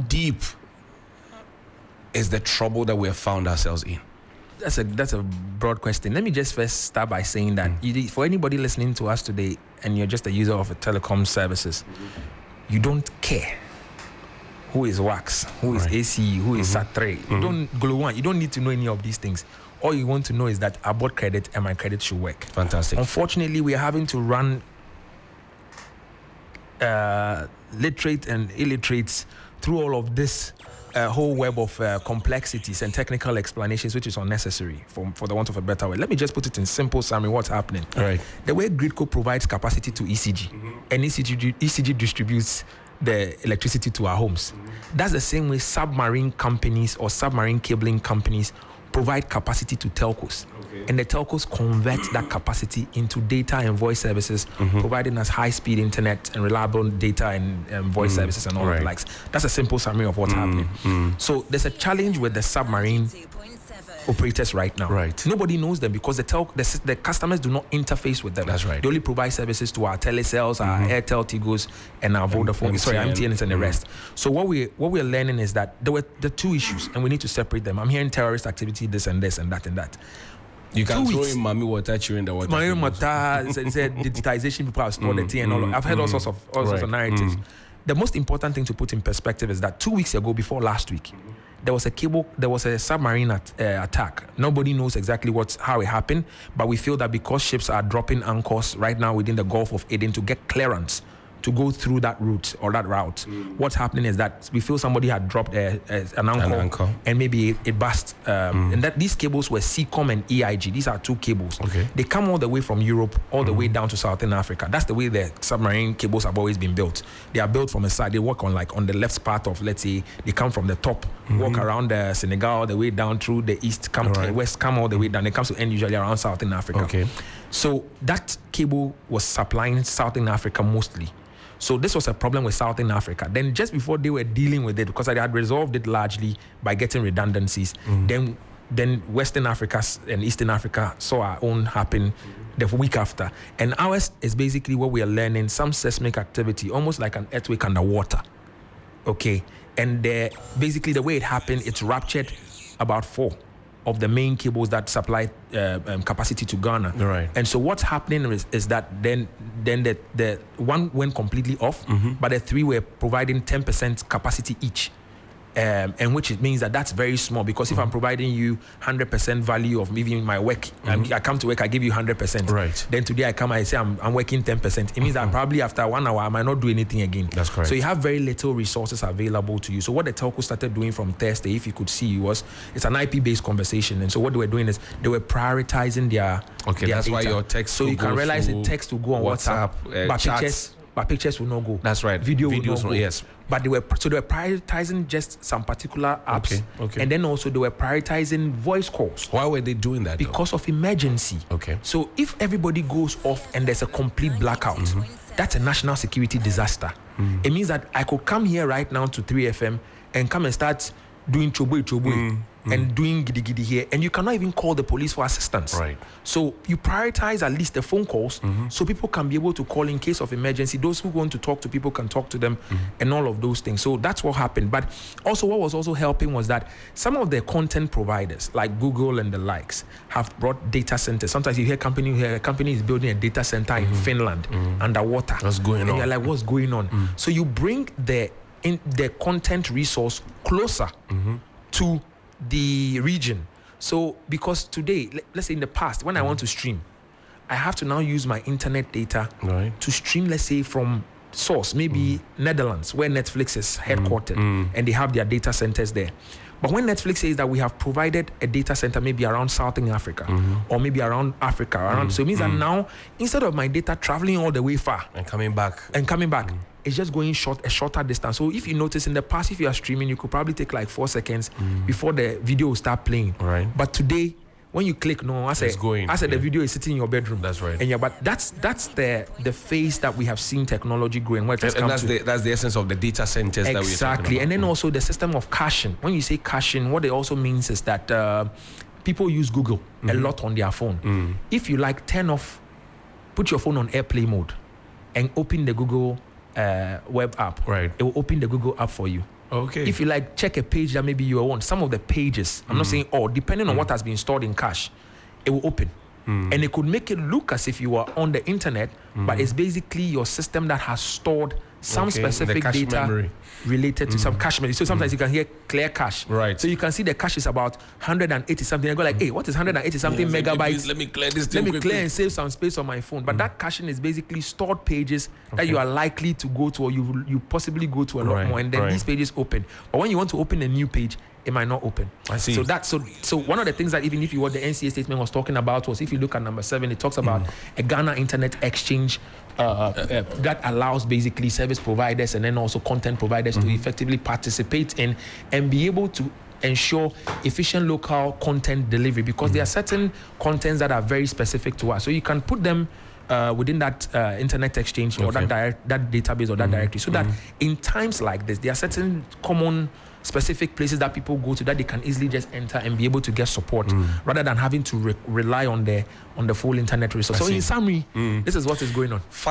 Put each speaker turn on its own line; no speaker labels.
deep is the trouble that we have found ourselves in?
That's a broad question. Let me just first start by saying that for anybody listening to us today and you're just a user of telecom services, you don't care who is Wax, who is ACE, who is SAT3. You don't Glow One. You don't need to know any of these things. All you want to know is that I bought credit and my credit should work.
Fantastic.
Unfortunately, we are having to run literate and illiterates through all of this whole web of complexities and technical explanations, which is unnecessary for the want of a better way. Let me just put it in simple summary what's happening.
All right.
The way Gridco provides capacity to ECG, and ECG distributes the electricity to our homes. That's the same way submarine companies or submarine cabling companies provide capacity to telcos. And the telcos convert that capacity into data and voice services, providing us high-speed internet and reliable data and voice services and all of the likes. That's a simple summary of what's happening. So there's a challenge with the submarine operators right now.
Right.
Nobody knows them because the customers do not interface with them.
That's right.
They only provide services to our telecells, our Airtel, Tigos, and our Vodafone, MTNs and the rest. So what we're learning is that there were the two issues, and we need to separate them. I'm hearing terrorist activity, this and this and that and that.
You can throw in Mami water, chewing the water.
Mami water, said digitization, people have stored the tea and all of. I've heard all sorts of narratives. The most important thing to put in perspective is that 2 weeks ago, before last week, there was a submarine attack. Nobody knows exactly how it happened, but we feel that because ships are dropping anchors right now within the Gulf of Aden to get clearance to go through that route, what's happening is that we feel somebody had dropped an anchor and maybe it burst. And that these cables were CCOM and EIG. These are two cables.
Okay.
They come all the way from Europe, all the way down to Southern Africa. That's the way the submarine cables have always been built. They are built from a side. They work on the left part of, let's say, they come from the top, walk around Senegal, all the way down through the east, west, come all the way down. They come to end usually around Southern Africa.
Okay.
So that cable was supplying Southern Africa mostly. So this was a problem with Southern Africa. Then just before they were dealing with it, because they had resolved it largely by getting redundancies, then Western Africa and Eastern Africa saw our own happen the week after. And ours is basically what we are learning, some seismic activity, almost like an earthquake underwater. Okay. And basically the way it happened, it's ruptured about 4 of the main cables that supply capacity to Ghana.
Right.
And so what's happening is that then the one went completely off, but the 3 were providing 10% capacity each. And which it means that that's very small, because if I'm providing you 100% value of maybe my work, I come to work, I give you 100%.
Right.
Then today I come, I say I'm working 10%. It means that probably after 1 hour I might not do anything again.
That's correct.
So you have very little resources available to you. So what the telco started doing from Thursday, if you could see, it's an IP-based conversation. And so what they were doing is they were prioritizing their
that's
data.
why your text.
So you can realize the text will go on WhatsApp, but pictures will not go.
That's right.
Videos will not go.
Yes.
But they were prioritizing just some particular apps.
Okay.
And then also they were prioritizing voice calls.
Why were they doing that?
Because of emergency.
Okay.
So if everybody goes off and there's a complete blackout, that's a national security disaster. It means that I could come here right now to 3FM and come and start doing choboy and doing gidi here, and you cannot even call the police for assistance.
Right.
So you prioritize at least the phone calls, so people can be able to call in case of emergency. Those who want to talk to people can talk to them, and all of those things. So that's what happened. But also what was also helping was that some of the content providers like Google and the likes have brought data centers. Sometimes you hear a company is building a data center in Finland underwater.
What's going on?
And you're like, what's going on? So you bring the content resource closer to the region. So because today, let's say in the past, when I want to stream, I have to now use my internet data to stream, let's say from source, maybe Netherlands, where Netflix is headquartered, and they have their data centers there. But when Netflix says that we have provided a data center maybe around Southern Africa or maybe around Africa, so it means that now, instead of my data traveling all the way far
and coming back,
it's just going a shorter distance. So if you notice in the past, if you are streaming, you could probably take like 4 seconds before the video will start playing.
Right.
But today, when you click no, I said the video is sitting in your bedroom.
That's right.
And but that's the phase that we have seen technology growing.
And that's the essence of the data centers that we're talking about.
Exactly. And then also the system of caching. When you say caching, what it also means is that people use Google a lot on their phone. If you put your phone on airplay mode and open the Google web app,
right,
it will open the Google app for you.
Okay.
If you like check a page that maybe you want, some of the pages, I'm not saying all, depending on what has been stored in cache, it will open. And it could make it look as if you are on the internet, but it's basically your system that has stored some specific data
memory
related to some cache memory. So sometimes you can hear clear cache.
Right.
So you can see the cache is about 180 something. I go like, hey, what is 180 something megabytes?
Let me clear this.
Let me clear and save some space on my phone. But that caching is basically stored pages that you are likely to go to, or you possibly go to a lot more. And then these pages open. But when you want to open a new page, it might not open.
I see.
So one of the things that even if you what the NCA statement was talking about was, if you look at number 7, it talks about a Ghana Internet Exchange that allows basically service providers and then also content providers to effectively participate in and be able to ensure efficient local content delivery, because there are certain contents that are very specific to us. So you can put them within that internet exchange or that database or that directory, so that in times like this, there are certain common specific places that people go to that they can easily just enter and be able to get support rather than having to rely on the full internet resource. So in summary, this is what is going on.